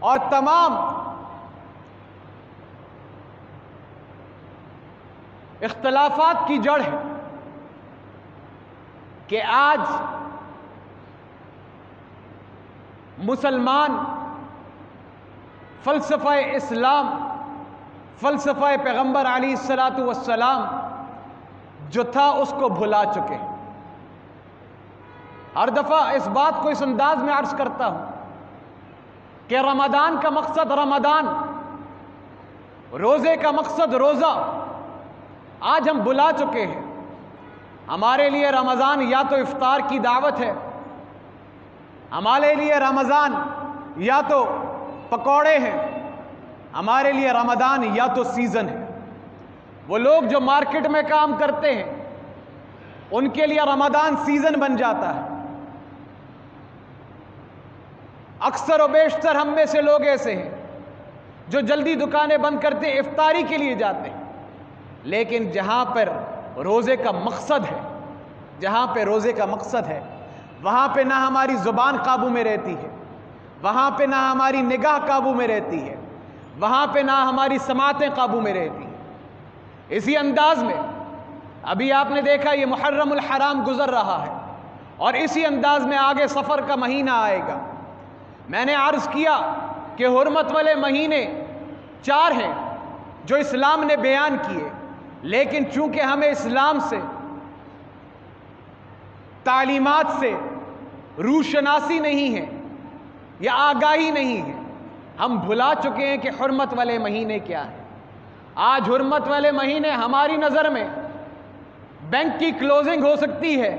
اور تمام اختلافات کی جڑ ہے کہ آج مسلمان فلسفہ اسلام، فلسفہ پیغمبر علیہ الصلاۃ والسلام جو تھا اس کو بھلا چکے۔ ہر دفعہ اس بات کو اس انداز میں عرض کرتا ہوں کہ رمضان کا مقصد رمضان، روزے کا مقصد روزہ، آج ہم بھلا چکے ہیں۔ ہمارے لیے رمضان یا تو افطار کی دعوت ہے، ہمارے لیے رمضان یا تو پکوڑے ہیں، ہمارے لیے رمضان یا تو سیزن ہے۔ وہ لوگ جو مارکیٹ میں کام کرتے ہیں ان کے لیے رمضان سیزن بن جاتا ہے۔ اکثر و بیشتر ہم میں سے لوگ ایسے ہیں جو جلدی دکانیں بند کرتے افطاری کے لیے جاتے ہیں، لیکن جہاں پر روزے کا مقصد ہے، جہاں پہ روزے کا مقصد ہے وہاں پہ نہ ہماری زبان قابو میں رہتی ہے، وہاں پہ نہ ہماری نگاہ قابو میں رہتی ہے، وہاں پہ نہ ہماری سماعتیں قابو میں رہتی ہیں۔ اسی انداز میں ابھی آپ نے دیکھا یہ محرم الحرام گزر رہا ہے اور اسی انداز میں آگے صفر کا مہینہ آئے گا۔ میں نے عرض کیا کہ حرمت والے مہینے 4 ہیں جو اسلام نے بیان کیے، لیکن چونکہ ہمیں اسلام سے، تعلیمات سے روشناسی نہیں ہے یا آگاہی نہیں ہے، ہم بھلا چکے ہیں کہ حرمت والے مہینے کیا ہیں۔ آج حرمت والے مہینے ہماری نظر میں بینک کی کلوزنگ ہو سکتی ہے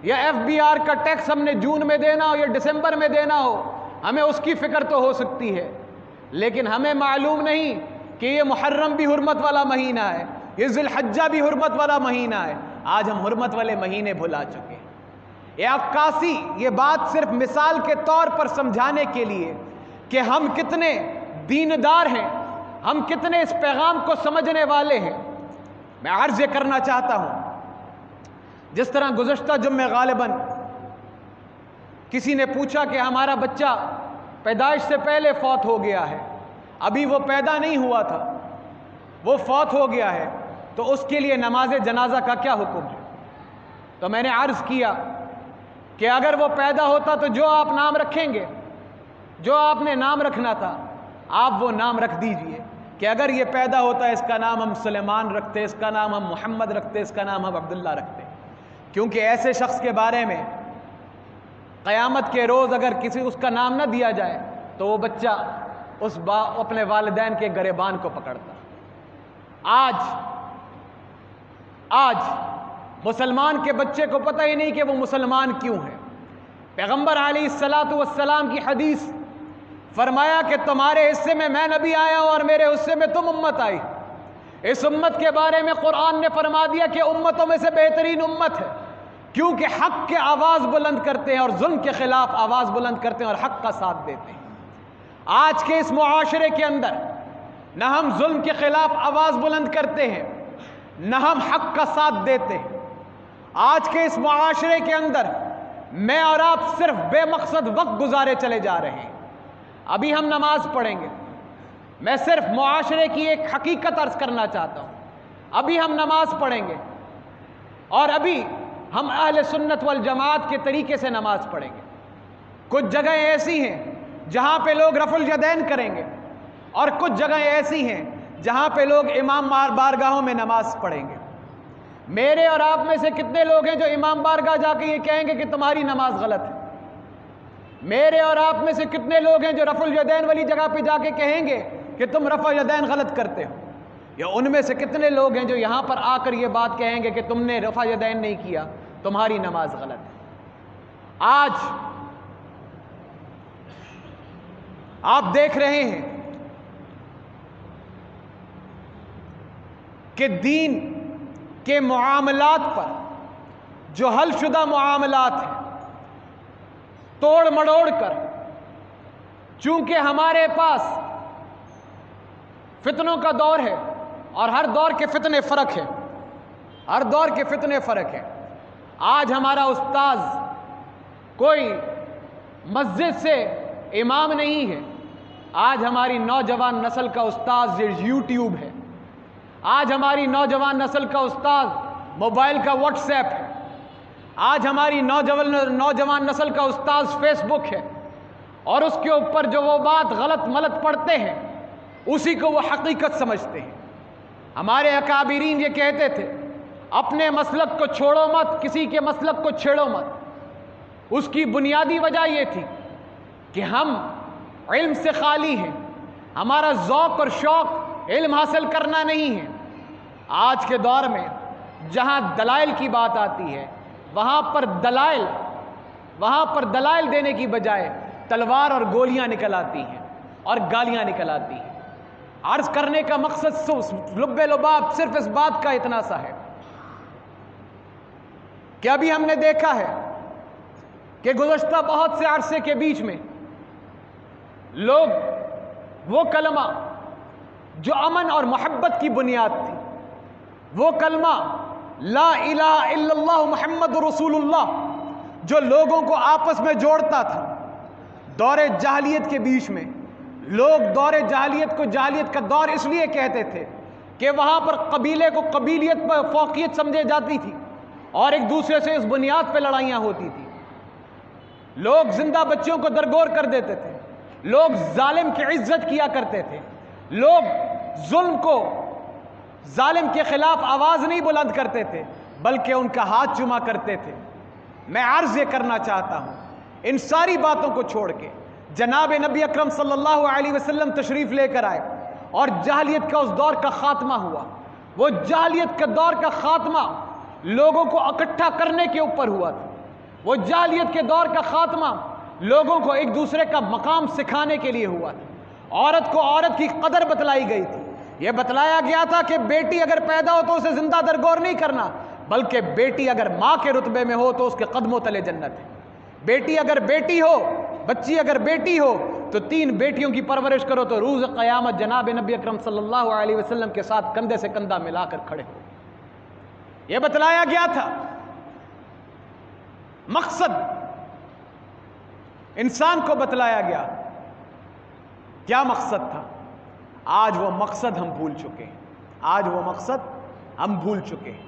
یا FBR کا ٹیکس ہم نے جون میں دینا ہو یا دسمبر میں دینا ہو، ہمیں اس کی فکر تو ہو سکتی ہے، لیکن ہمیں معلوم نہیں کہ یہ محرم بھی حرمت والا مہینہ ہے، یہ ذی الحجہ بھی حرمت والا مہینہ ہے۔ آج ہم حرمت والے مہینے بھلا چکے ہیں۔ یہ عکاسی، یہ بات صرف مثال کے طور پر سمجھانے کے لیے کہ ہم کتنے دیندار ہیں، ہم کتنے اس پیغام کو سمجھنے والے ہیں، میں عرض یہ کرنا چاہتا ہوں۔ جس طرح گزشتہ جمعے غالباً کسی نے پوچھا کہ ہمارا بچہ پیدائش سے پہلے فوت ہو گیا ہے، ابھی وہ پیدا نہیں ہوا تھا، وہ فوت ہو گیا ہے، تو اس کے لیے نماز جنازہ کا کیا حکم ہے؟ تو میں نے عرض کیا کہ اگر وہ پیدا ہوتا تو جو آپ نام رکھیں گے، جو آپ نے نام رکھنا تھا آپ وہ نام رکھ دیجئے کہ اگر یہ پیدا ہوتا ہے اس کا نام ہم سلیمان رکھتے، اس کا نام ہم محمد رکھتے، اس کا نام ہم عبداللہ رکھتے، کیونکہ ایسے شخص کے بارے میں قیامت کے روز اگر کسی اس کا نام نہ دیا جائے تو وہ بچہ اپنے والدین کے گریبان کو پکڑتا۔ آج مسلمان کے بچے کو پتہ ہی نہیں کہ وہ مسلمان کیوں ہے۔ پیغمبر علیہ الصلاۃ والسلام کی حدیث فرمایا کہ تمہارے حصے میں میں نبی آیا ہوں اور میرے حصے میں تم امت آئی۔ اس امت کے بارے میں قرآن نے فرما دیا کہ امتوں میں سے بہترین امت ہے، کیونکہ حق کے آواز بلند کرتے ہیں اور ظلم کے خلاف آواز بلند کرتے ہیں اور حق کا ساتھ دیتے ہیں۔ آج کے اس معاشرے کے اندر نہ ہم ظلم کے خلاف آواز بلند کرتے ہیں، نہ ہم حق کا ساتھ دیتے ہیں۔ آج کے اس معاشرے کے اندر میں اور آپ صرف بے مقصد وقت گزارے چلے جا رہے ہیں۔ ابھی ہم نماز پڑھیں گے، میں صرف معاشرے کی ایک حقیقت عرض کرنا چاہتا ہوں۔ ابھی ہم نماز پڑھیں گے اور ابھی ہم اہل سنت والجماعت کے طریقے سے نماز پڑھیں گے۔ کچھ جگہیں ایسی ہیں جہاں پہ لوگ رفع الیدین کریں گے اور کچھ جگہیں ایسی ہیں جہاں پہ لوگ امام بارگاہوں میں نماز پڑھیں گے۔ میرے اور آپ میں سے کتنے لوگ ہیں جو امام بارگاہ جا کے یہ کہیں گے کہ تمہاری نماز غلط ہے؟ میرے اور آپ میں سے کتنے لوگ ہیں جو رفع الیدین والی جگہ پہ جا کے کہیں گے کہ تم رفع الیدین غلط کرتے ہو؟ یا ان میں سے کتنے لوگ ہیں جو یہاں پر آ کر یہ بات کہیں گے کہ تم نے رفع الیدین نہیں کیا، تمہاری نماز غلط ہے؟ آج آپ دیکھ رہے ہیں کہ دین کے معاملات پر جو حل شدہ معاملات ہیں توڑ مڑوڑ کر، چونکہ ہمارے پاس فتنوں کا دور ہے اور ہر دور کے فتنے فرق ہیں، ہر دور کے فتنے فرق ہیں۔ آج ہمارا استاذ کوئی مسجد سے امام نہیں ہے. آج ہماری نوجوان نسل کا استاذ یوٹیوب ہے. آج ہماری نوجوان نسل کا استاذ موبائل کا واٹس ایپ ہے. آج ہماری نوجوان نسل کا استاذ فیس بک ہے. اور اس کے اوپر جو وہ بات غلط ملت پڑھتے ہیں اسی کو وہ حقیقت سمجھتے ہیں. ہمارے اکابرین یہ کہتے تھے اپنے مسلک کو چھوڑو مت، کسی کے مسلک کو چھیڑو مت. اس کی بنیادی وجہ یہ تھی کہ ہم علم سے خالی ہیں، ہمارا ذوق اور شوق علم حاصل کرنا نہیں ہے. آج کے دور میں جہاں دلائل کی بات آتی ہے وہاں پر دلائل دینے کی بجائے تلوار اور گولیاں نکل آتی ہیں اور گالیاں نکل آتی ہیں. عرض کرنے کا مقصد لب لباب صرف اس بات کا اتنا سا ہے کہ ابھی ہم نے دیکھا ہے کہ گزشتہ بہت سے عرصے کے بیچ میں لوگ وہ کلمہ جو امن اور محبت کی بنیاد تھی، وہ کلمہ لا الہ الا اللہ محمد رسول اللہ جو لوگوں کو آپس میں جوڑتا تھا، دور جاہلیت کے بیچ میں لوگ دور جاہلیت کو جاہلیت کا دور اس لیے کہتے تھے کہ وہاں پر قبیلے کو قبیلیت پر فوقیت سمجھے جاتی تھی اور ایک دوسرے سے اس بنیاد پہ لڑائیاں ہوتی تھی. لوگ زندہ بچوں کو درگور کر دیتے تھے، لوگ ظالم کی عزت کیا کرتے تھے، لوگ ظالم کے خلاف آواز نہیں بلند کرتے تھے بلکہ ان کا ہاتھ چوما کرتے تھے. میں عرض یہ کرنا چاہتا ہوں ان ساری باتوں کو چھوڑ کے جناب نبی اکرم صلی اللہ علیہ وسلم تشریف لے کر آئے اور جاہلیت کا اس دور کا خاتمہ ہوا. وہ جاہلیت کا دور کا خاتمہ لوگوں کو اکٹھا کرنے کے اوپر ہوا تھا. وہ جاہلیت کے دور کا خاتمہ لوگوں کو ایک دوسرے کا مقام سکھانے کے لیے ہوا تھا. عورت کو عورت کی قدر بتلائی گئی تھی. یہ بتلایا گیا تھا کہ بیٹی اگر پیدا ہو تو اسے زندہ درگور نہیں کرنا، بلکہ بیٹی اگر ماں کے رتبے میں ہو تو اس کے قدموں تلے جنت ہے. بیٹی اگر بیٹی ہو، بچی اگر بیٹی ہو تو 3 بیٹیوں کی پرورش کرو تو روز قیامت جناب نبی اکرم صلی اللہ علیہ وسلم کے ساتھ کندھے سے کندھا ملا کر کھڑے ہو. یہ بتلایا گیا تھا. مقصد انسان کو بتلایا گیا. کیا مقصد تھا؟ آج وہ مقصد ہم بھول چکے ہیں.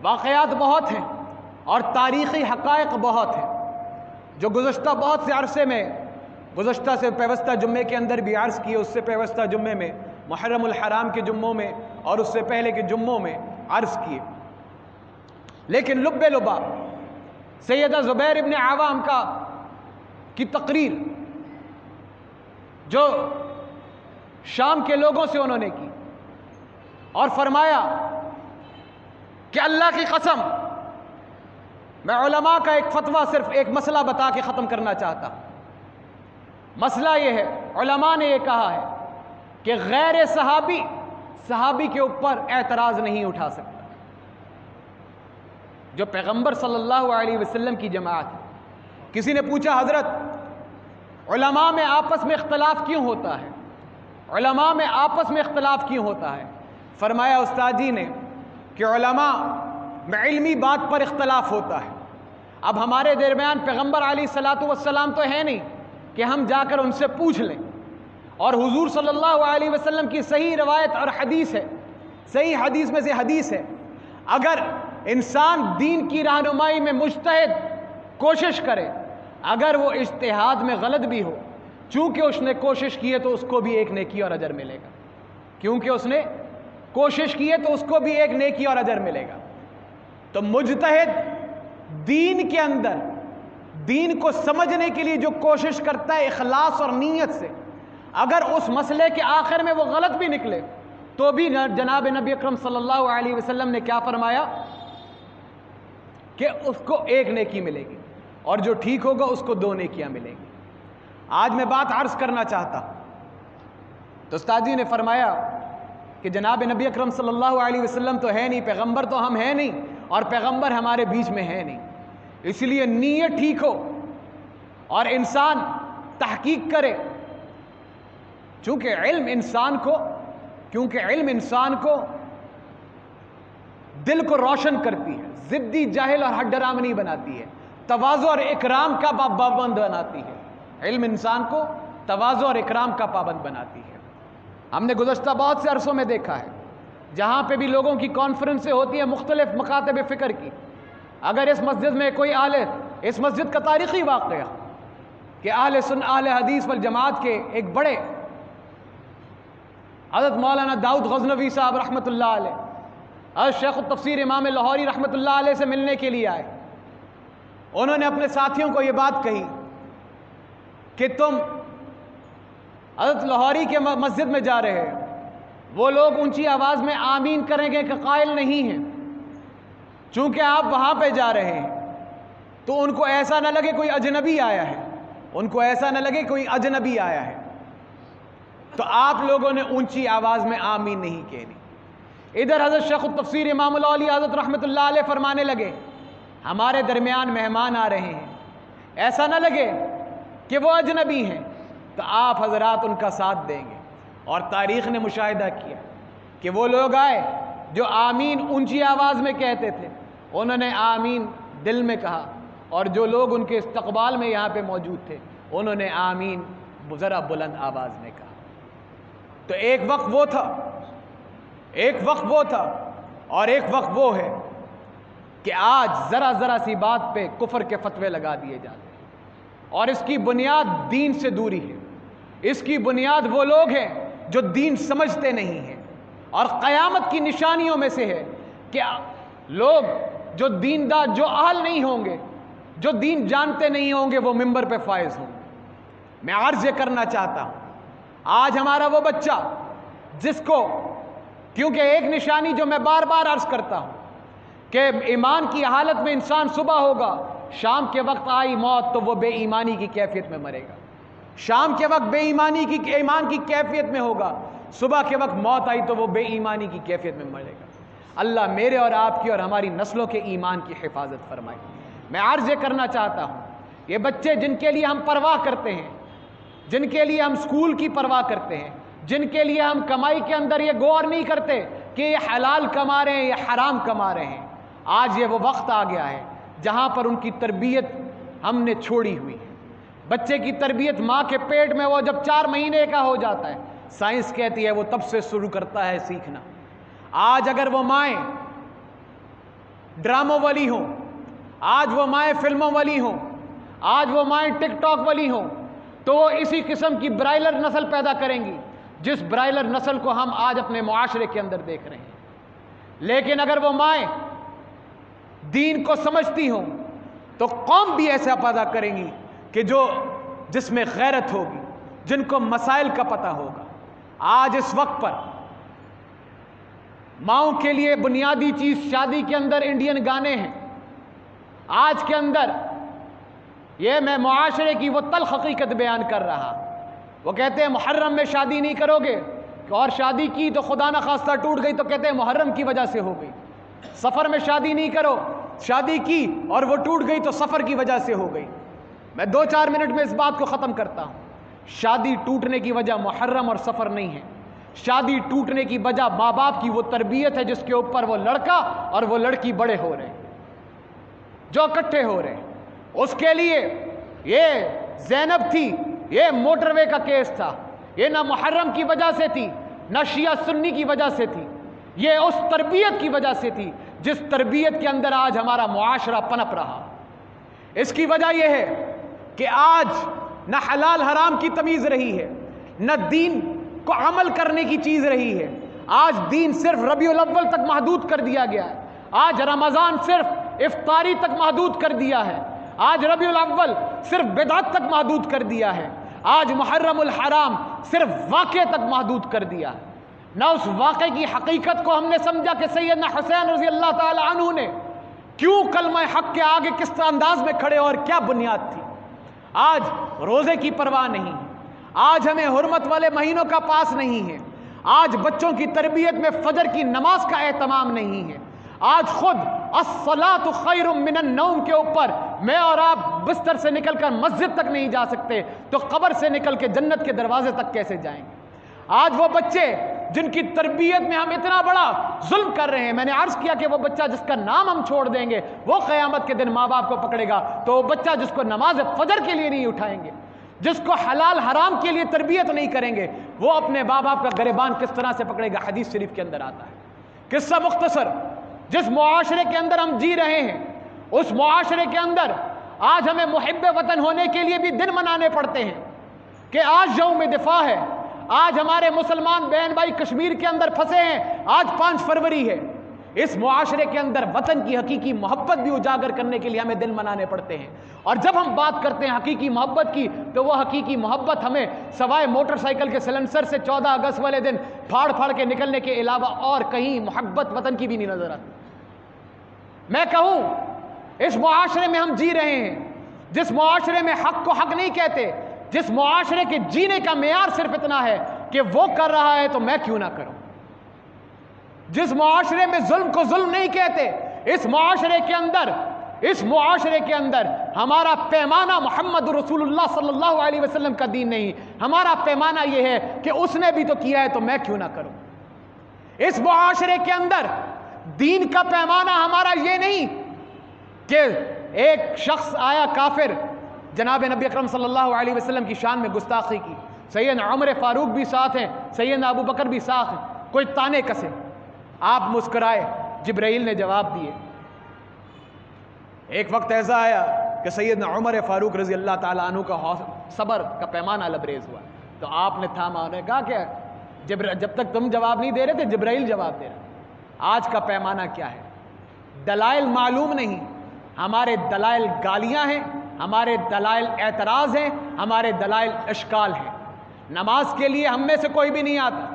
واقعات بہت ہیں اور تاریخی حقائق بہت ہیں جو گزشتہ بہت سے عرصے میں، گزشتہ سے پیوستہ جمعے کے اندر بھی عرض کیے، اس سے پیوستہ جمعے میں، محرم الحرام کے جمعوں میں اور اس سے پہلے کے جمعوں میں عرض کیے. لیکن لب لباب سیدہ زبیر ابن عوام کی تقریر جو شام کے لوگوں سے انہوں نے کی اور فرمایا کہ اللہ کی قسم میں علماء کا ایک فتویٰ صرف ایک مسئلہ بتا کے ختم کرنا چاہتا ہوں. مسئلہ یہ ہے، علماء نے یہ کہا ہے کہ غیر صحابی کے اوپر اعتراض نہیں اٹھا سکتا. جو پیغمبر صلی اللہ علیہ وسلم کی جماعت ہے. کسی نے پوچھا حضرت علماء میں آپس میں اختلاف کیوں ہوتا ہے؟ علماء میں آپس میں اختلاف کیوں ہوتا ہے؟ فرمایا استاد جی نے کہ علماء میں علمی بات پر اختلاف ہوتا ہے. اب ہمارے درمیان پیغمبر علیہ الصلوۃ والسلام تو ہے نہیں کہ ہم جا کر ان سے پوچھ لیں، اور حضور صلی اللہ علیہ وسلم کی صحیح روایت اور حدیث ہے، صحیح حدیث میں سے حدیث ہے، اگر انسان دین کی رہنمائی میں مجتہد کوشش کرے، اگر وہ اجتہاد میں غلط بھی ہو، چونکہ اس نے کوشش کی ہے تو اس کو بھی ایک نیکی اور اجر ملے گا. کیونکہ اس نے کوشش کی ہے تو اس کو بھی ایک نیکی اور اجر ملے گا. تو مجتہد دین کے اندر دین کو سمجھنے کے لیے جو کوشش کرتا ہے اخلاص اور نیت سے، اگر اس مسئلے کے آخر میں وہ غلط بھی نکلے تو بھی جناب نبی اکرم صلی اللہ علیہ وسلم نے کیا فرمایا کہ اس کو ایک نیکی ملے گی اور جو ٹھیک ہوگا اس کو 2 نیکیاں ملیں گی. آج میں بات عرض کرنا چاہتا ہوں تو استاد جی نے فرمایا کہ جناب نبی اکرم صلی اللہ علیہ وسلم تو ہے نہیں، پیغمبر تو ہم ہیں نہیں اور پیغمبر ہمارے بیچ میں ہے نہیں، اس لیے نیت ٹھیک ہو اور انسان تحقیق کرے. چونکہ علم انسان کو دل کو روشن کرتی ہے، ضدی، جاہل اور ہڈ ڈرامنی بناتی ہے، تواضع اور اکرام کا پابند بناتی ہے۔ علم انسان کو تواضع اور اکرام کا پابند بناتی ہے۔ ہم نے گزشتہ بہت سے عرصوں میں دیکھا ہے جہاں پہ بھی لوگوں کی کانفرنسیں ہوتی ہیں مختلف مکاتب فکر کی، اگر اس مسجد میں کوئی اس مسجد کا تاریخی واقعہ کہ اہل حدیث والجماعت کے ایک بڑے حضرت مولانا داؤد غزنوی صاحب رحمۃ اللہ علیہ، حضرت شیخ التفسیر امام لاہوری رحمۃ اللہ علیہ سے ملنے کے لیے آئے، انہوں نے اپنے ساتھیوں کو یہ بات کہی کہ تم حضرت لاہوری کے مسجد میں جا رہے ہیں، وہ لوگ اونچی آواز میں آمین کریں گے کہ قائل نہیں ہیں، چونکہ آپ وہاں پہ جا رہے ہیں تو ان کو ایسا نہ لگے کوئی اجنبی آیا ہے، ان کو ایسا نہ لگے کوئی اجنبی آیا ہے، تو آپ لوگوں نے اونچی آواز میں آمین نہیں کہنی۔ ادھر حضرت شیخ التفسیر امام الاولی حضرت رحمۃ اللہ علیہ فرمانے لگے ہمارے درمیان مہمان آ رہے ہیں، ایسا نہ لگے کہ وہ اجنبی ہیں، تو آپ حضرات ان کا ساتھ دیں گے۔ اور تاریخ نے مشاہدہ کیا کہ وہ لوگ آئے جو آمین اونچی آواز میں کہتے تھے، انہوں نے آمین دل میں کہا، اور جو لوگ ان کے استقبال میں یہاں پہ موجود تھے انہوں نے آمین ذرا بلند آواز میں کہا۔ تو ایک وقت وہ تھا اور ایک وقت وہ ہے کہ آج ذرا سی بات پہ کفر کے فتوے لگا دیے جاتے ہیں، اور اس کی بنیاد دین سے دوری ہے، اس کی بنیاد وہ لوگ ہیں جو دین سمجھتے نہیں ہیں، اور قیامت کی نشانیوں میں سے ہے کہ لوگ جو دیندار، جو اہل نہیں ہوں گے، جو دین جانتے نہیں ہوں گے، وہ ممبر پہ فائز ہوں گے۔ میں عرض یہ کرنا چاہتا ہوں آج ہمارا وہ بچہ جس کو، کیونکہ ایک نشانی جو میں بار بار عرض کرتا ہوں کہ ایمان کی حالت میں انسان صبح ہوگا، شام کے وقت آئی موت تو وہ بے ایمانی کی کیفیت میں مرے گا، شام کے وقت ایمان کی کیفیت میں ہوگا، صبح کے وقت موت آئی تو وہ بے ایمانی کی کیفیت میں مرے گا۔ اللہ میرے اور آپ کی اور ہماری نسلوں کے ایمان کی حفاظت فرمائے۔ میں عرض یہ کرنا چاہتا ہوں یہ بچے جن کے لیے ہم پرواہ کرتے ہیں، جن کے لیے ہم سکول کی پرواہ کرتے ہیں، جن کے لیے ہم کمائی کے اندر یہ غور نہیں کرتے کہ یہ حلال کما رہے ہیں یا حرام کما رہے ہیں، آج یہ وہ وقت آ گیا ہے جہاں پر ان کی تربیت ہم نے چھوڑی ہوئی ہے۔ بچے کی تربیت ماں کے پیٹ میں وہ جب 4 مہینے کا ہو جاتا ہے، سائنس کہتی ہے وہ تب سے شروع کرتا ہے سیکھنا۔ آج اگر وہ مائیں ڈراموں والی ہوں، آج وہ مائیں فلموں والی ہوں، آج وہ مائیں ٹک ٹاک والی ہوں، تو وہ اسی قسم کی برائلر نسل پیدا کریں گی جس برائلر نسل کو ہم آج اپنے معاشرے کے اندر دیکھ رہے ہیں۔ لیکن اگر وہ مائیں دین کو سمجھتی ہوں تو قوم بھی ایسا پیدا کریں گی کہ جس میں غیرت ہوگی، جن کو مسائل کا پتہ ہوگا۔ آج اس وقت پر ماؤں کے لیے بنیادی چیز شادی کے اندر انڈین گانے ہیں۔ آج کے اندر یہ میں معاشرے کی وہ تلخ حقیقت بیان کر رہا، وہ کہتے ہیں محرم میں شادی نہیں کرو گے، اور شادی کی تو خدا نہ خواستہ ٹوٹ گئی تو کہتے ہیں محرم کی وجہ سے ہو گئی۔ سفر میں شادی نہیں کرو، شادی کی اور وہ ٹوٹ گئی تو سفر کی وجہ سے ہو گئی۔ میں 2-4 منٹ میں اس بات کو ختم کرتا ہوں۔ شادی ٹوٹنے کی وجہ محرم اور سفر نہیں ہے، شادی ٹوٹنے کی وجہ ماں باپ کی وہ تربیت ہے جس کے اوپر وہ لڑکا اور وہ لڑکی بڑے ہو رہے ہیں، جو اکٹھے ہو رہے ہیں۔ اس کے لیے یہ زینب تھی، یہ موٹر وے کا کیس تھا، یہ نہ محرم کی وجہ سے تھی نہ شیعہ سنی کی وجہ سے تھی، یہ اس تربیت کی وجہ سے تھی جس تربیت کے اندر آج ہمارا معاشرہ پنپ رہا۔ اس کی وجہ یہ ہے کہ آج نہ حلال حرام کی تمیز رہی ہے، نہ دین کو عمل کرنے کی چیز رہی ہے۔ آج دین صرف ربیع الاول تک محدود کر دیا گیا ہے، آج رمضان صرف افطاری تک محدود کر دیا ہے، آج ربیع الاول صرف بدعت تک محدود کر دیا ہے، آج محرم الحرام صرف واقعے تک محدود کر دیا ہے۔ نہ اس واقعے کی حقیقت کو ہم نے سمجھا کہ سیدنا حسین رضی اللہ تعالی عنہ نے کیوں کلمہ حق کے آگے کس انداز میں کھڑے اور کیا بنیاد تھی۔ آج روزے کی پرواہ نہیں ہے، آج ہمیں حرمت والے مہینوں کا پاس نہیں ہے، آج بچوں کی تربیت میں فجر کی نماز کا اہتمام نہیں ہے، آج خود الصلاۃ خیر من النوم کے اوپر میں اور آپ بستر سے نکل کر مسجد تک نہیں جا سکتے تو قبر سے نکل کے جنت کے دروازے تک کیسے جائیں گے۔ آج وہ بچے جن کی تربیت میں ہم اتنا بڑا ظلم کر رہے ہیں. میں نے عرض کیا کہ وہ بچہ جس کا نام ہم چھوڑ دیں گے وہ قیامت کے دن ماں باپ کو پکڑے گا, تو وہ بچہ جس کو نماز فجر کے لیے نہیں اٹھائیں گے, جس کو حلال حرام کے لیے تربیت نہیں کریں گے, وہ اپنے ماں باپ کا گریبان کس طرح سے پکڑے گا. حدیث شریف کے اندر آتا ہے. قصہ مختصر, جس معاشرے کے اندر ہم جی رہے ہیں اس معاشرے کے اندر آج ہمیں محب وطن ہونے کے لیے بھی دن منانے پڑتے ہیں کہ آج یوم دفاع ہے, آج ہمارے مسلمان بہن بھائی کشمیر کے اندر پھنسے ہیں, آج 5 فروری ہے. اس معاشرے کے اندر وطن کی حقیقی محبت بھی اجاگر کرنے کے لیے ہمیں دن منانے پڑتے ہیں. اور جب ہم بات کرتے ہیں حقیقی محبت کی تو وہ حقیقی محبت ہمیں سوائے موٹر سائیکل کے سلنسر سے 14 اگست والے دن پھاڑ پھاڑ کے نکلنے کے علاوہ اور کہیں محبت وطن کی بھی نہیں نظر آتی. میں کہوں اس معاشرے میں ہم جی رہے ہیں, جس معاشرے میں حق کو حق نہیں کہتے, جس معاشرے کے جینے کا معیار صرف اتنا ہے کہ وہ کر رہا ہے تو میں کیوں نہ کروں, جس معاشرے میں ظلم کو ظلم نہیں کہتے, اس معاشرے کے اندر ہمارا پیمانہ محمد رسول اللہ صلی اللہ علیہ وسلم کا دین نہیں, ہمارا پیمانہ یہ ہے کہ اس نے بھی تو کیا ہے تو میں کیوں نہ کروں. اس معاشرے کے اندر دین کا پیمانہ ہمارا یہ نہیں کہ ایک شخص آیا کافر جناب نبی اکرم صلی اللہ علیہ وسلم کی شان میں گستاخی کی, سیدنا عمر فاروق بھی ساتھ ہیں, سیدنا ابو بکر بھی ساتھ ہیں, کوئی تانے کسے, آپ مسکرائے, جبرائیل نے جواب دیے. ایک وقت ایسا آیا کہ سیدنا عمر فاروق رضی اللہ تعالیٰ عنہ کا صبر کا پیمانہ لبریز ہوا, تو آپ نے تھاما, انہوں نے کہا کہ جب تک تم جواب نہیں دے رہے تھے جبرائیل جواب دے رہے. آج کا پیمانہ کیا ہے؟ دلائل معلوم نہیں, ہمارے دلائل گالیاں ہیں, ہمارے دلائل اعتراض ہیں, ہمارے دلائل اشکال ہیں. نماز کے لیے ہم میں سے کوئی بھی نہیں آتا,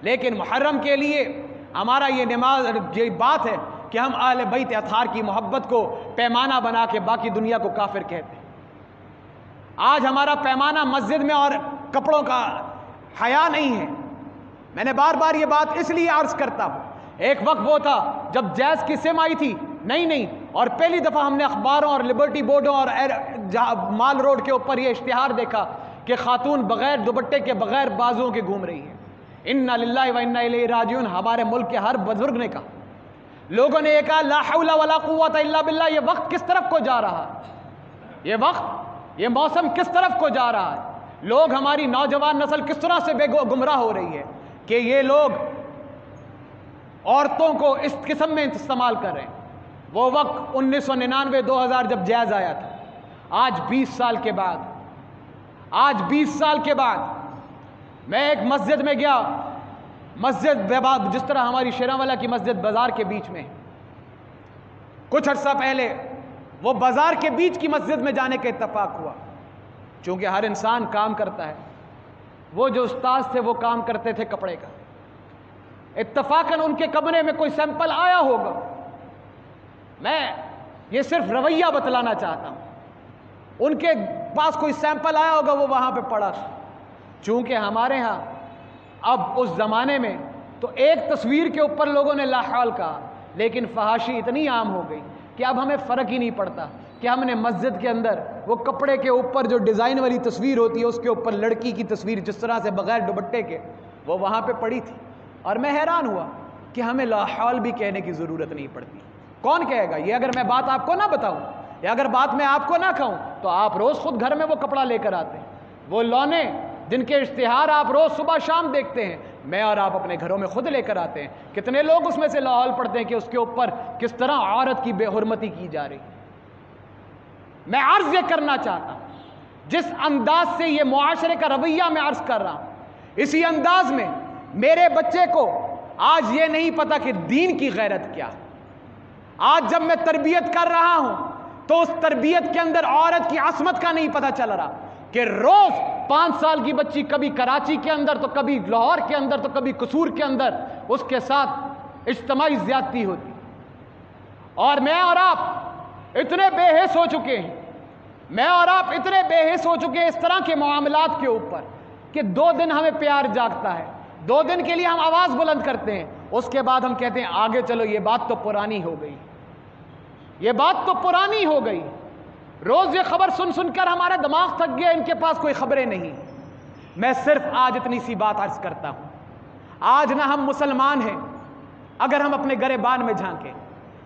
لیکن محرم کے لیے ہمارا یہ بات ہے کہ ہم اہل بیت اطہار کی محبت کو پیمانہ بنا کے باقی دنیا کو کافر کہتے ہیں. آج ہمارا پیمانہ مسجد میں اور کپڑوں کا حیا نہیں ہے. میں نے بار بار یہ بات اس لیے عرض کرتا ہوں, ایک وقت وہ تھا جب جیز کی سم آئی تھی, نہیں, اور پہلی دفعہ ہم نے اخباروں اور لبرٹی بورڈوں اور مال روڈ کے اوپر یہ اشتہار دیکھا کہ خاتون بغیر دوپٹے کے بغیر بازوؤں کے گھوم رہی ہے. انا للہ و انا الیہ راجعون. ہمارے ملک کے ہر بزرگ نے کہا, لوگوں نے یہ کہا لا حول ولا قوت الا باللہ. یہ وقت کس طرف کو جا رہا ہے, یہ وقت, یہ موسم کس طرف کو جا رہا ہے. لوگ, ہماری نوجوان نسل کس طرح سے گمراہ ہو رہی ہے کہ یہ لوگ عورتوں کو اس قسم میں استعمال کر رہے ہیں. وہ وقت 1999 2000 جب جائز آیا تھا, آج 20 سال کے بعد میں ایک مسجد میں گیا, مسجد جس طرح ہماری شیراں کی مسجد بازار کے بیچ میں, کچھ عرصہ پہلے وہ بازار کے بیچ کی مسجد میں جانے کا اتفاق ہوا. چونکہ ہر انسان کام کرتا ہے, وہ جو استاذ تھے وہ کام کرتے تھے کپڑے کا, اتفاقاً ان کے کمرے میں کوئی سیمپل آیا ہوگا. میں یہ صرف رویہ بتلانا چاہتا ہوں, ان کے پاس کوئی سیمپل آیا ہوگا, وہ وہاں پہ پڑا. چونکہ ہمارے ہاں اب اس زمانے میں تو ایک تصویر کے اوپر لوگوں نے لا حول کہا, لیکن فحاشی اتنی عام ہو گئی کہ اب ہمیں فرق ہی نہیں پڑتا کہ ہم نے مسجد کے اندر وہ کپڑے کے اوپر جو ڈیزائن والی تصویر ہوتی ہے اس کے اوپر لڑکی کی تصویر جس طرح سے بغیر دوپٹے کے وہ وہاں پہ پڑی تھی. اور میں حیران ہوا کہ ہمیں لا حول بھی کہنے کی ضرورت نہیں پڑتی. کون کہے گا یہ؟ اگر میں بات آپ کو نہ بتاؤں یا اگر بات میں آپ کو نہ کہوں تو آپ روز خود گھر میں وہ کپڑا لے کر آتے ہیں. وہ لونے جن کے اشتہار آپ روز صبح شام دیکھتے ہیں, میں اور آپ اپنے گھروں میں خود لے کر آتے ہیں. کتنے لوگ اس میں سے لا حول پڑھتے ہیں کہ اس کے اوپر کس طرح عورت کی بے حرمتی کی جا رہی. میں عرض یہ کرنا چاہتا ہوں, جس انداز سے یہ معاشرے کا رویہ میں عرض کر رہا ہوں, اسی انداز میں میرے بچے کو آج یہ نہیں پتا کہ دین کی غیرت کیا. آج جب میں تربیت کر رہا ہوں تو اس تربیت کے اندر عورت کی عصمت کا نہیں پتا چل رہا کہ روز 5 سال کی بچی کبھی کراچی کے اندر تو کبھی لاہور کے اندر تو کبھی قصور کے اندر اس کے ساتھ اجتماعی زیادتی ہوتی. اور میں اور آپ اتنے بے حس ہو چکے ہیں, میں اور آپ اتنے بے حس ہو چکے ہیں اس طرح کے معاملات کے اوپر کہ 2 دن ہمیں پیار جاگتا ہے, 2 دن کے لیے ہم آواز بلند کرتے ہیں, اس کے بعد ہم کہتے ہیں آگے چلو یہ بات تو پرانی ہو گئی, یہ بات تو پرانی ہو گئی. روز یہ خبر سن سن کر ہمارا دماغ تھک گیا, ان کے پاس کوئی خبریں نہیں. میں صرف آج اتنی سی بات عرض کرتا ہوں, آج نہ ہم مسلمان ہیں اگر ہم اپنے گریبان میں جھانکیں.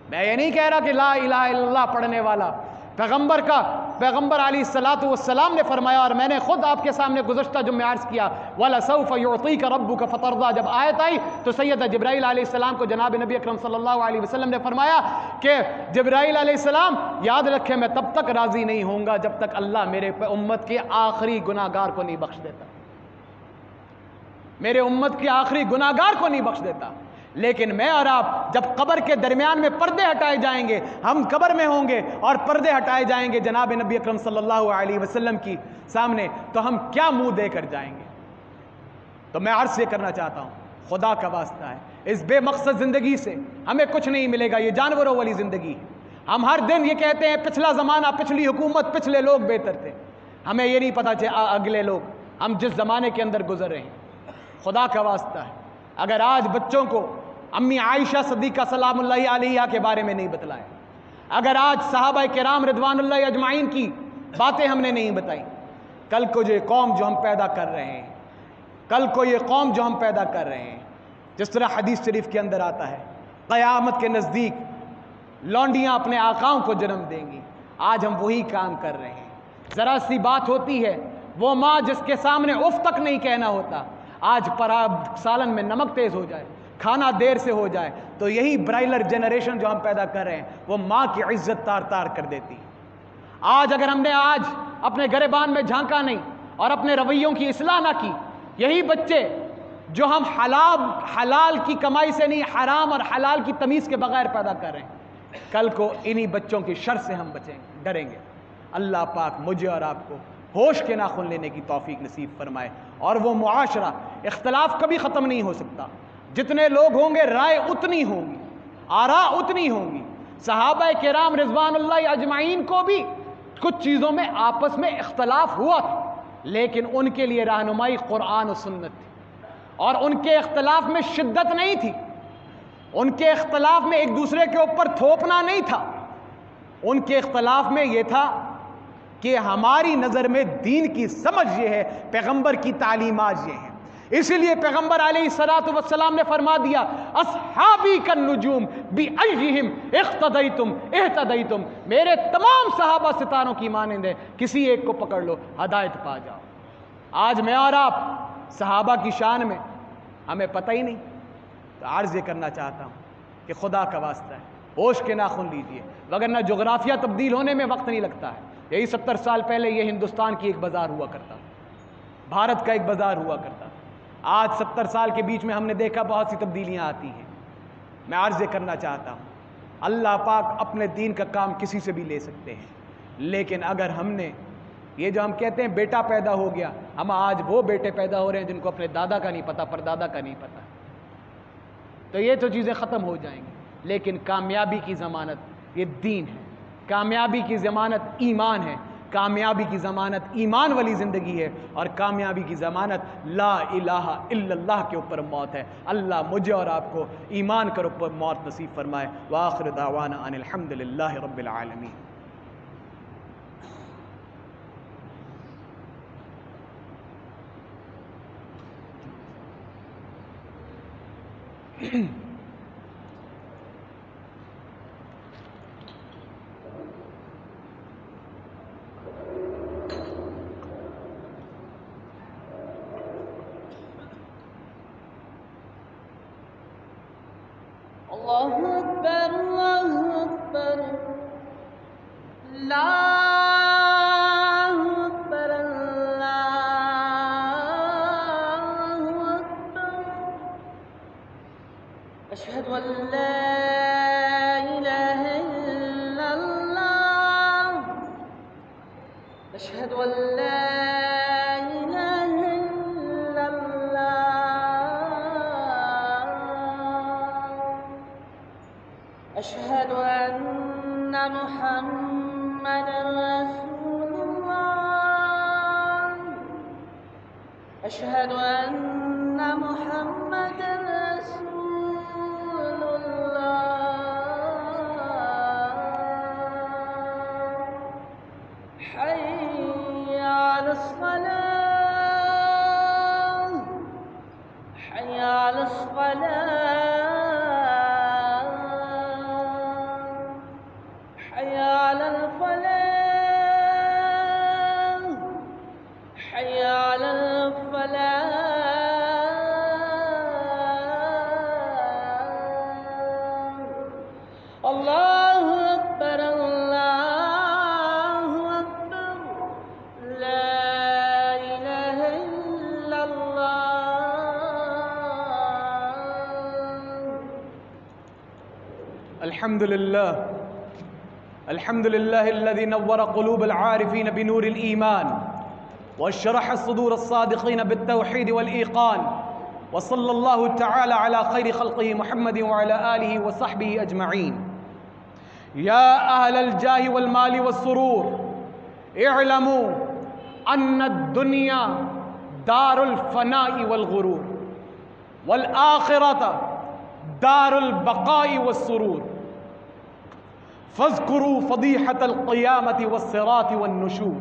میں یہ نہیں کہہ رہا کہ لا الہ الا اللہ پڑھنے والا پیغمبر علیہ الصلوۃ والسلام نے فرمایا، اور میں نے خود آپ کے سامنے گزشتہ جمعہ عرض کیا، وَلَسَوْفَ يُعْطِيكَ رَبُّكَ فَتَرْضَىٰ. جب آیت آئی تو سیدنا جبرائیل علیہ السلام کو جناب نبی اکرم صلی اللہ علیہ وسلم نے فرمایا کہ جبرائیل علیہ السلام یاد رکھے میں تب تک راضی نہیں ہوں گا جب تک اللہ میرے امت کے آخری گناہگار کو نہیں بخش دیتا، میرے امت کے آخری گناہگار کو نہیں بخش دیتا. لیکن میں اور آپ جب قبر کے درمیان میں پردے ہٹائے جائیں گے، ہم قبر میں ہوں گے اور پردے ہٹائے جائیں گے جناب نبی اکرم صلی اللہ علیہ وسلم کی سامنے، تو ہم کیا منہ دے کر جائیں گے؟ تو میں عرض یہ کرنا چاہتا ہوں، خدا کا واسطہ ہے، اس بے مقصد زندگی سے ہمیں کچھ نہیں ملے گا. یہ جانوروں والی زندگی ہے. ہم ہر دن یہ کہتے ہیں پچھلا زمانہ، پچھلی حکومت، پچھلے لوگ بہتر تھے. ہمیں یہ نہیں پتا اگلے لوگ، ہم جس زمانے کے اندر گزر رہے ہیں. خدا کا واسطہ ہے، اگر آج بچوں کو امی عائشہ صدیقہ سلام اللہ علیہا کے بارے میں نہیں بتلایا، اگر آج صحابہ کرام رضوان اللہ اجمعین کی باتیں ہم نے نہیں بتائی، کل کو یہ قوم جو ہم پیدا کر رہے ہیں، جس طرح حدیث شریف کے اندر آتا ہے قیامت کے نزدیک لونڈیاں اپنے آقاؤں کو جنم دیں گی. آج ہم وہی کام کر رہے ہیں. ذرا سی بات ہوتی ہے، وہ ماں جس کے سامنے اف تک نہیں کہنا ہوتا، آج سالن میں نمک تیز ہو جائے، کھانا دیر سے ہو جائے، تو یہی برائلر جنریشن جو ہم پیدا کر رہے ہیں وہ ماں کی عزت تار تار کر دیتی. آج اگر ہم نے آج اپنے گریبان میں جھانکا نہیں اور اپنے رویوں کی اصلاح نہ کی، یہی بچے جو ہم حلال کی کمائی سے نہیں، حرام اور حلال کی تمیز کے بغیر پیدا کر رہے ہیں، کل کو انہی بچوں کی شر سے ہم ڈریں گے. اللہ پاک مجھے اور آپ کو ہوش کے ناخن لینے کی توفیق نصیب فرمائے. اور وہ معاشرہ، اختلاف کبھی ختم نہیں ہو سکتا. جتنے لوگ ہوں گے رائے اتنی ہوں گی، آراء اتنی ہوں گی. صحابہ کرام رضوان اللہ اجمعین کو بھی کچھ چیزوں میں آپس میں اختلاف ہوا تھا، لیکن ان کے لیے رہنمائی قرآن و سنت تھی، اور ان کے اختلاف میں شدت نہیں تھی، ان کے اختلاف میں ایک دوسرے کے اوپر تھوپنا نہیں تھا. ان کے اختلاف میں یہ تھا کہ ہماری نظر میں دین کی سمجھ یہ ہے، پیغمبر کی تعلیمات یہ ہیں. اسی لیے پیغمبر علیہ الصلوۃ والسلام نے فرما دیا، اصحابی کالنجوم بأیہم اقتدیتم اہتدیتم. میرے تمام صحابہ ستاروں کی مانند ہیں، کسی ایک کو پکڑ لو ہدایت پا جاؤ. آج میں اور آپ صحابہ کی شان میں ہمیں پتہ ہی نہیں. تو عرض یہ کرنا چاہتا ہوں کہ خدا کا واسطہ ہے، ہوش کے ناخن لیجئے، وگرنہ جغرافیہ تبدیل ہونے میں وقت نہیں لگتا ہے. یہی 70 سال پہلے یہ ہندوستان کی ایک بازار ہوا کرتا تھا، بھارت کا ایک بازار ہوا کرتا تھا. آج 70 سال کے بیچ میں ہم نے دیکھا بہت سی تبدیلیاں آتی ہیں. میں عرض یہ کرنا چاہتا ہوں، اللہ پاک اپنے دین کا کام کسی سے بھی لے سکتے ہیں، لیکن اگر ہم نے یہ جو ہم کہتے ہیں بیٹا پیدا ہو گیا، ہم آج وہ بیٹے پیدا ہو رہے ہیں جن کو اپنے دادا کا نہیں پتا، پردادا کا نہیں پتا، تو یہ تو چیزیں ختم ہو جائیں گی. لیکن کامیابی کی ضمانت یہ دین ہے، کامیابی کی ضمانت ایمان ہے، کامیابی کی ضمانت ایمان والی زندگی ہے، اور کامیابی کی ضمانت لا الہ الا اللہ کے اوپر موت ہے. اللہ مجھے اور آپ کو ایمان کے اوپر موت نصیب فرمائے. وآخر دعوانا ان الحمد للہ رب العالمین. اللہ اکبر اللہ اکبر اللہ اکبر اللہ اکبر. اشہد ان لا الہ الا اللہ، اشہد ان لا أشهد أن محمد رسول الله، أشهد أن محمد رسول الله. حي على الصلاة، حي على الصلاة. الحمد لله الذي نور قلوب العارفين بنور الإيمان وشرح صدور الصادقين بالتوحيد والإيقان، وصلى الله تعالى على خير خلقه محمد وعلى آله وصحبه أجمعين. يا أهل الجاه والمال والسرور، اعلموا أن الدنيا دار الفناء والغرور، والآخرة دار البقاء والسرور. فاذكروا فضيحة القيامة والصراط والنشور.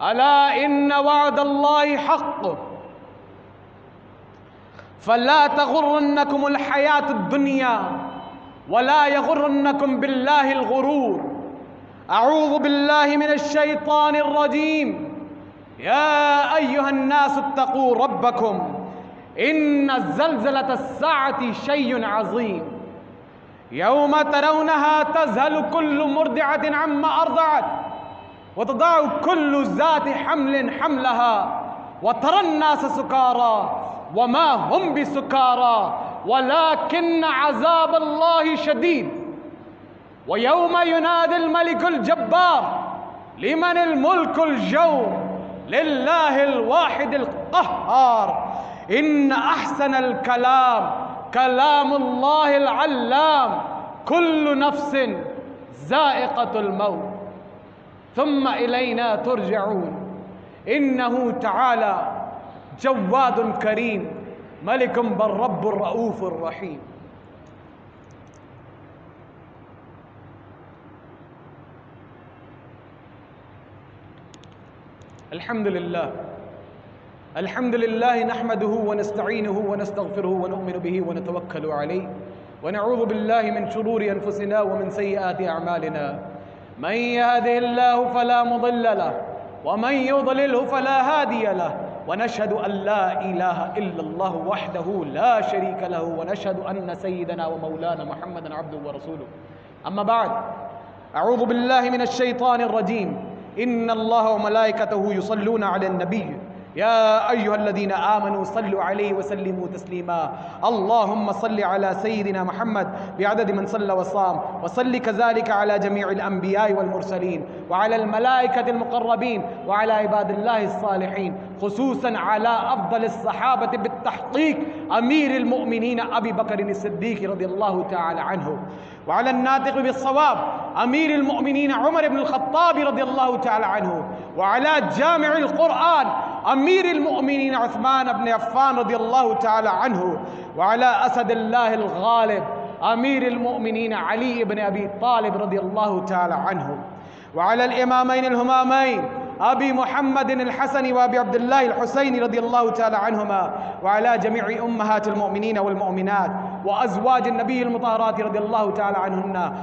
ألا إن وعد الله حق، فلا تغرنكم الحياة الدنيا ولا يغرنكم بالله الغرور. أعوذ بالله من الشيطان الرجيم. يا أيها الناس اتقوا ربكم إن زلزلة الساعة شيء عظيم، يوم ترونها تذهل كل مرضعة عما أرضعت وتضع كل ذات حمل حملها وترى الناس سكارى وما هم بسكارى ولكن عذاب الله شديد. ويوم ينادي الملك الجبار لمن الملك اليوم، لله الواحد القهار. إن أحسن الكلام كلام الله العلام، كل نفس ذائقة الموت ثم إلينا ترجعون. إنه تعالى جواد كريم، ملك بل رب الرؤوف الرحيم. الحمد لله نحمده ونستعينه ونستغفره ونؤمن به ونتوكل عليه، ونعوذ بالله من شرور أنفسنا ومن سيئات أعمالنا. من يهده الله فلا مضل له ومن يضلله فلا هادي له، ونشهد أن لا إله إلا الله وحده لا شريك له، ونشهد أن سيدنا ومولانا محمدا عبده ورسوله. أما بعد، أعوذ بالله من الشيطان الرجيم. إن الله وملائكته يصلون على النبي يا أيها الذين آمنوا صلوا عليه وسلموا تسليما. اللهم صل على سيدنا محمد بعدد من صلى وصام، وصل كذلك على جميع الأنبياء والمرسلين وعلى الملائكة المقربين وعلى عباد الله الصالحين، خصوصا على أفضل الصحابة بالتحقيق أمير المؤمنين أبي بكر الصديق رضي الله تعالى عنه، وعلى الناطق بالصواب أمير المؤمنين عمر بن الخطاب رضي الله تعالى عنه، وعلى جامع القرآن أمير المؤمنين عثمان بن عفان رضي الله تعالى عنه، وعلى أسد الله الغالب أمير المؤمنين علي بن أبي طالب رضي الله تعالى عنه، وعلى الإمامين الهمامين أبي محمد الحسن وأبي عبد الله الحسين رضي الله تعالى عنهما، وعلى جميع أمهات المؤمنين والمؤمنات وأزواج النبي المطهرات رضي الله تعالى عنهن،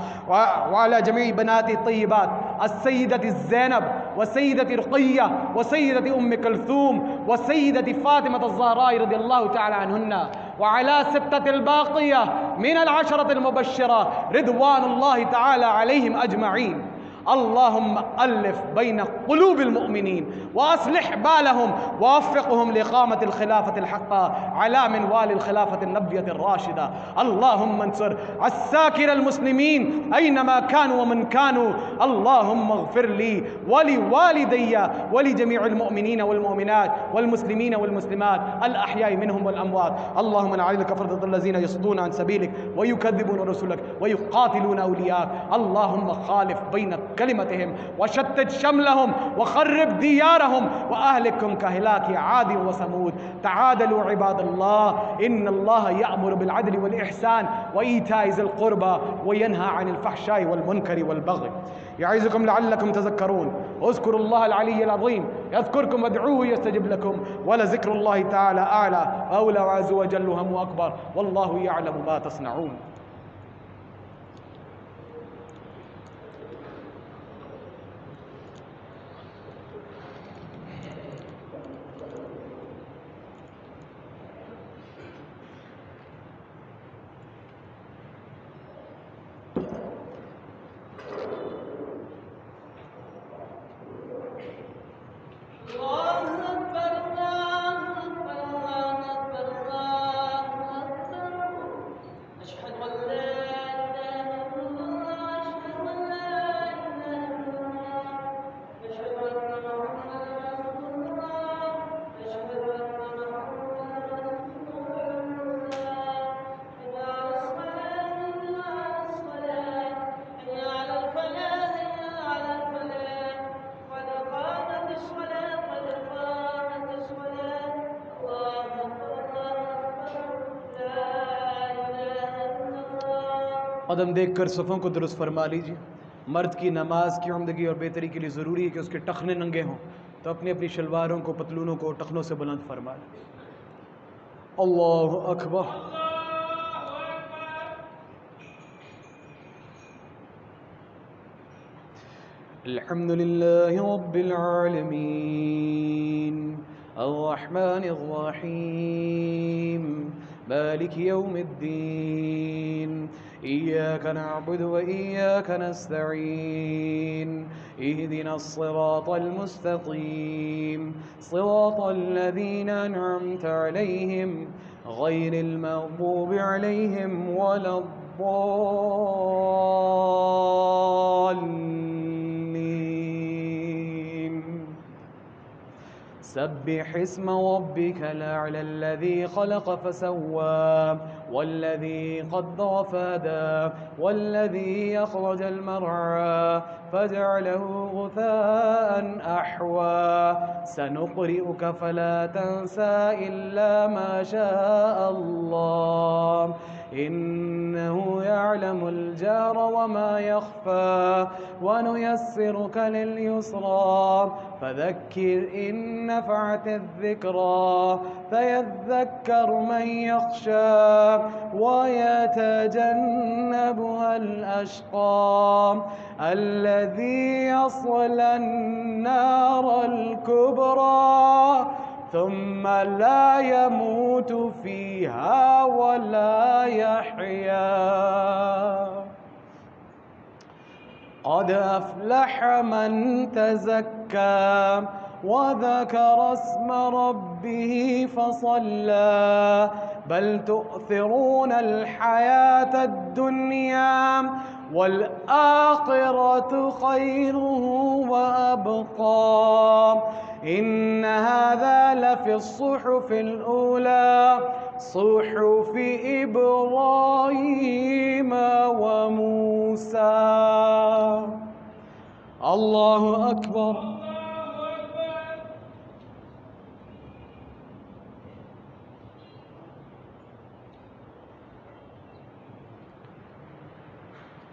وعلى جميع بنات الطيبات السيدة زينب والسيدة رقية والسيدة أم كلثوم والسيدة فاطمة الزهراء رضي الله تعالى عنهن، وعلى ستة الباقية من العشرة المبشرة رضوان الله تعالى عليهم أجمعين. اللهم ألف بين قلوب المؤمنين وأصلح بالهم ووفقهم لإقامة الخلافة الحقة على منوال الخلافة النبوية الراشدة. اللهم انصر الساكر المسلمين أينما كانوا ومن كانوا. اللهم اغفر لي ولوالدي ولجميع المؤمنين والمؤمنات والمسلمين والمسلمات الأحياء منهم والأموات. اللهم نعوذ بك فرد الذين يصدون عن سبيلك ويكذبون رسلك ويقاتلون أولياءك. اللهم خالف بين كلمتهم وشتت شملهم وخرب ديارهم وأهلكهم كهلاك عاد وثمود. تعادلوا عباد الله، إن الله يأمر بالعدل والإحسان وإيتاء ذي القربى وينهى عن الفحشاء والمنكر والبغي، يعظكم لعلكم تذكرون. اذكروا الله العلي العظيم يذكركم وادعوه يستجب لكم، ولذكر الله تعالى أعلى وأولى وعز وجل هم أكبر، والله يعلم ما تصنعون. أشهد أن قدم دیکھ کر صفوں کو درست فرما لیجیے. مرد کی نماز کی عمدگی اور بہتری کے لیے ضروری ہے کہ اس کے ٹخنے ننگے ہوں، تو اپنی اپنی شلواروں کو، پتلونوں کو ٹخنوں سے بلند فرما لیں. اللہ اکبر. الحمد لله رب العالمين الرحمن الرحيم مالك يوم الدين إياك نعبد وإياك نستعين اهدنا الصراط المستقيم صراط الذين أنعمت عليهم غير المغضوب عليهم ولا الضالين. سبح اسم ربك الأعلى الذي خلق فسوى والذي قدر فهدى والذي أخرج المرعى فجعله غثاء أحوى سنقرئك فلا تنسى إلا ما شاء الله إنه يعلم الجهر وما يخفى ونيسرك لليسرى فذكر إن نفعت الذكرى فيذكر من يخشى ويتجنبها الأشقى الذي يصلى النار الكبرى ثم لا يموت فيها ولا يحيا. قد أفلح من تزكى وذكر اسم ربه فصلى بل تؤثرون الحياة الدنيا والآخرة خير وأبقى إن هذا لفي الصحف الأولى صحف إبراهيم وموسى. الله أكبر.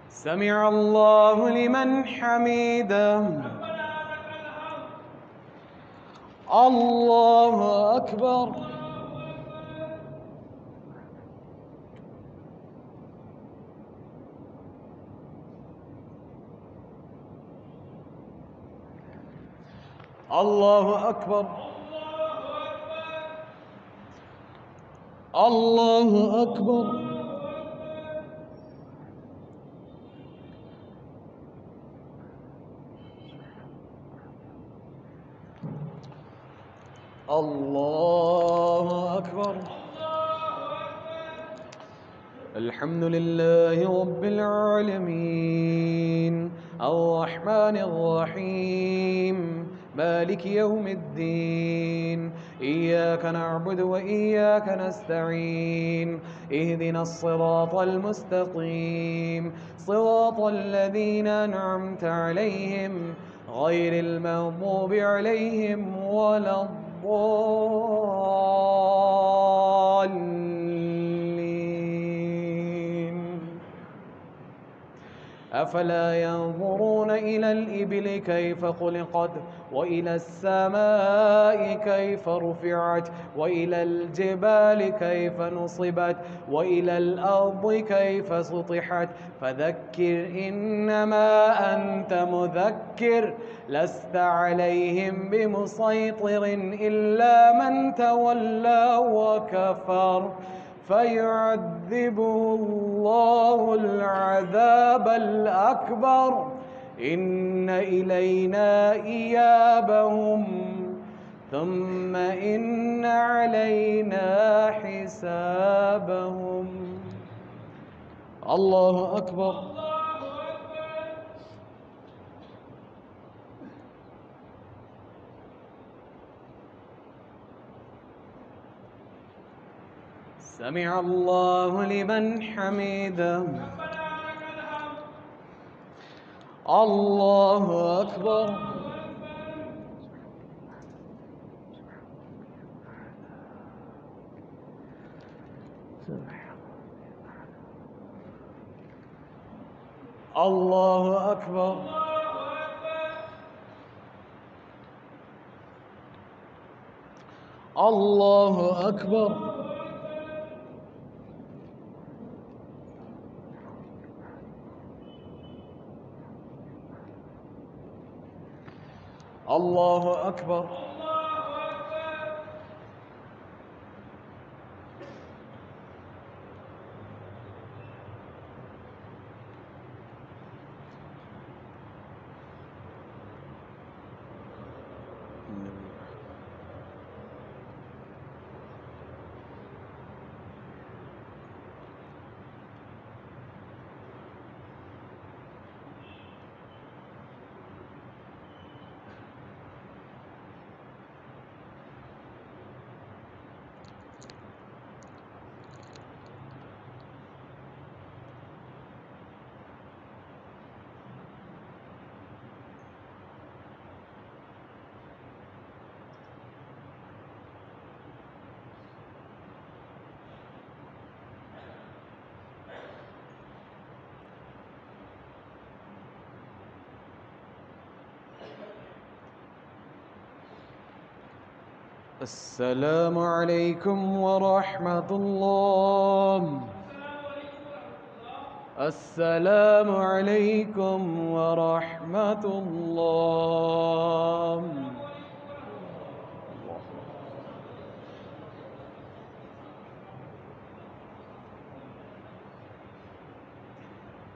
سمع الله لمن حمده. الله أكبر. الله أكبر. الله أكبر. الله أكبر. الحمد لله رب العالمين الرحمن الرحيم مالك يوم الدين إياك نعبد وإياك نستعين اهدنا الصراط المستقيم صراط الذين أنعمت عليهم غير المغضوب عليهم ولا الضالين. أفلا ينظرون إلى الإبل كيف خلقت وإلى السماء كيف رفعت وإلى الجبال كيف نصبت وإلى الأرض كيف سطحت فذكر إنما أنت مذكر لست عليهم بمسيطر إلا من تولى وكفر فيعذبه الله العذاب الأكبر إن إلينا إيابهم ثم إن علينا حسابهم. الله أكبر. سمع الله لمن حمده. الله أكبر. اللہ اکبر اللہ اکبر اللہ اکبر السلام علیکم ورحمۃ اللہ السلام علیکم ورحمۃ اللہ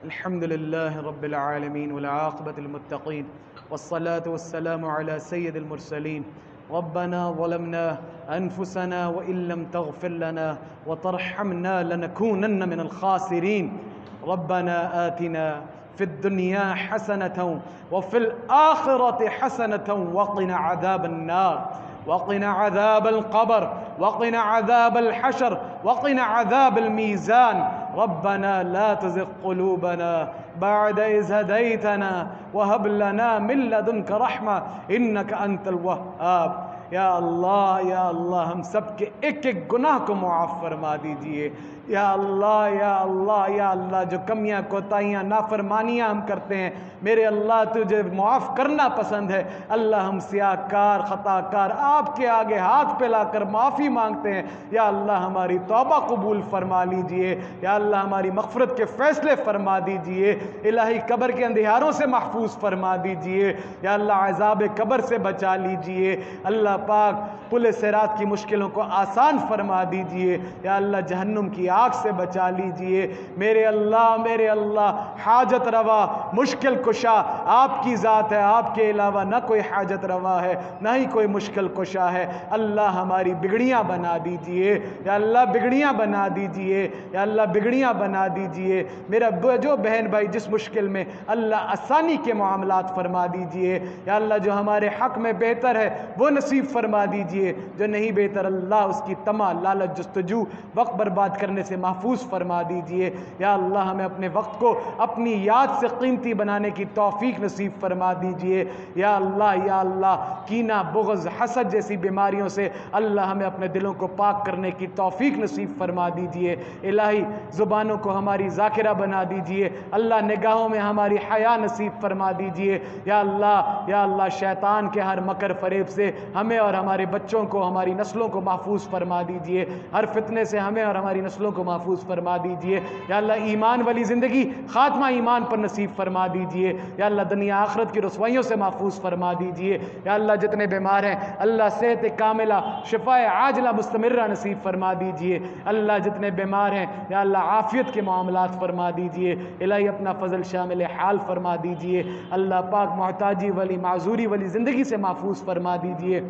الحمد للہ رب العالمین والعاقبۃ للمتقین والصلاة والسلام علی سید المرسلین ربنا ظلمنا أنفسنا وإن لم تغفر لنا وترحمنا لنكونن من الخاسرين ربنا آتنا في الدنيا حسنة وفي الآخرة حسنة وقنا عذاب النار وقنا عذاب القبر وقنا عذاب الحشر وقنا عذاب الميزان ربنا لا تزغ قلوبنا بعد إذ هديتنا وهب لنا من لدنك رحمة إنك أنت الوهاب یا اللہ ہم سب کے ایک ایک گناہ کو معاف فرما دیجئے یا اللہ جو کمیاں کوتاہیاں نافرمانیاں ہم کرتے ہیں میرے اللہ تجھے معاف کرنا پسند ہے اللہ ہم سیاہ کار خطا کار آپ کے آگے ہاتھ پہ لا کر معافی مانگتے ہیں یا اللہ ہماری توبہ قبول فرما لیجئے یا اللہ ہماری مغفرت کے فیصلے فرما دیجئے الہی قبر کے اندھیاروں سے محفوظ فرما دیجئے یا اللہ عذاب قبر سے بچا لیجئے اللہ پاک پل صراط کی مشکلوں کو آسان فرما دیجئے یا اللہ جہنم کی آگ سے بچا لیجئے میرے اللہ حاجت روا مشکل کشا آپ کی ذات ہے آپ کے علاوہ نہ کوئی حاجت روا ہے نہ ہی کوئی مشکل کشا ہے اللہ ہماری بگڑیاں بنا دیجئے یا اللہ بگڑیاں بنا دیجئے یا اللہ بگڑیاں بنا دیجئے میرا جو بہن بھائی جس مشکل میں اللہ آسانی کے معاملات فرما دیجئے یا اللہ جو ہمارے حق میں بہتر ہے وہ نصیب فرما دیجئے جو نہیں بہتر اللہ اس کی طمع لالچ جستجو وقت برباد کرنے سے محفوظ فرما دیجئے یا اللہ ہمیں اپنے وقت کو اپنی یاد سے قیمتی بنانے کی توفیق نصیب فرما دیجئے یا اللہ کینہ بغض حسد جیسی بیماریوں سے اللہ ہمیں اپنے دلوں کو پاک کرنے کی توفیق نصیب فرما دیجئے الہی زبانوں کو ہماری ذاکرہ بنا دیجئے اللہ نگاہوں میں ہماری حیا نصیب فرما دیجئے یا اللہ شیطان کے ہر مکر فریب سے ہمیں اور ہمارے بچوں کو ہماری نسلوں کو محفوظ فرما دیجئے ہر فتنے سے ہمیں اور ہماری نسلوں کو محفوظ فرما دیجئے یا اللہ ایمان والی زندگی خاتمہ ایمان پر نصیب فرما دیجئے یا اللہ دنیا آخرت کی رسوائیوں سے محفوظ فرما دیجئے یا اللہ جتنے بیمار ہیں اللہ صحت کاملہ شفاء عاجلہ مستمرہ نصیب فرما دیجئے اللہ جتنے بیمار ہیں یا اللہ عافیت کے معاملات فرما دیجئے الہی اپنا فضل شامل حال فرما دیجئے اللہ پاک محتاجی والی معذوری والی زندگی سے محفوظ فرما دیجئے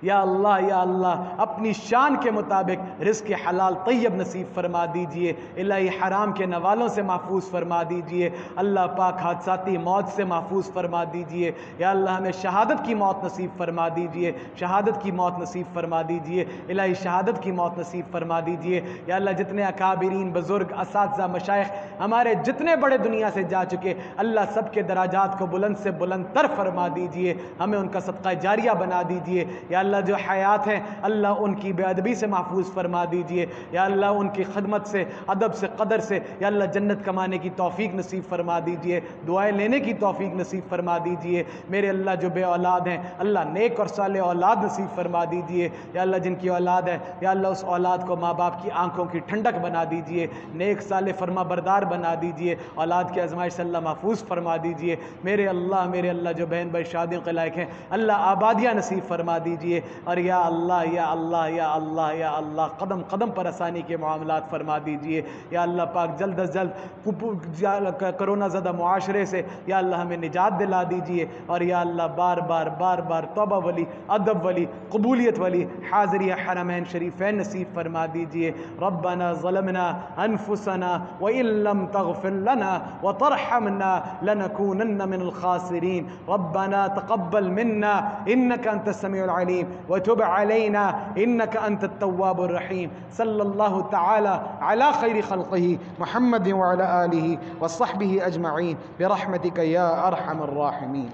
یا اللہ اپنی شان کے مطابق رزق حلال طیب نصیب فرما دیجئے الہی حرام کے نوالوں سے محفوظ فرما دیجئے اللہ پاک حادثاتی موت سے محفوظ فرما دیجئے یا اللہ ہمیں شہادت کی موت نصیب فرما دیجئے شہادت کی موت نصیب فرما دیجئے الہی شہادت کی موت نصیب فرما دیجئے یا اللہ جتنے اکابرین بزرگ اساتذہ مشائخ ہمارے جتنے بڑے دنیا سے جا چکے اللہ سب کے دراجات کو بلند سے بلند تر فرما دیجئے ہمیں ان کا صدقہ جاریہ بنا دیجئے یا اللہ اللہ جو حیات ہیں اللہ ان کی بے ادبی سے محفوظ فرما دیجئے، یا اللہ ان کی خدمت سے، ادب سے، قدر سے یا اللہ جنت کمانے کی توفیق نصیب فرما دیجئے، دعائیں لینے کی توفیق نصیب فرما دیجئے۔ میرے اللہ جو بے اولاد ہیں اللہ نیک اور صالح اولاد نصیب فرما دیجئے، یا اللہ جن کی اولاد ہے یا اللہ اس اولاد کو ماں باپ کی آنکھوں کی ٹھنڈک بنا دیجئے، نیک صالح فرما بردار بنا دیجئے، اولاد کی آزمائش سے اللہ محفوظ فرما دیجئے۔ میرے اللہ جو بہن بھائی شادیوں کے لائق ہیں اللہ آبادیاں نصیب فرما دیجئے، اور یا اللہ یا اللہ یا اللہ یا اللہ قدم قدم پر آسانی کے معاملات فرما دیجئے۔ یا اللہ پاک جلد از جلد کرونا زدہ معاشرے سے یا اللہ ہمیں نجات دلا دیجئے، اور یا اللہ بار بار توبہ ولی، ادب ولی، قبولیت ولی حاضری حرمین شریفین نصیب فرما دیجئے۔ ربنا ظلمنا انفسنا وان لم تغفر لنا وترحمنا لنكونن من الخاسرين ربنا تقبل منا انك انت السميع العليم وتب علينا انك انت التواب الرحيم صلى الله تعالى على خير خلقه محمد وعلى آله وصحبه أجمعين برحمتك يا أرحم الراحمين.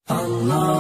Allah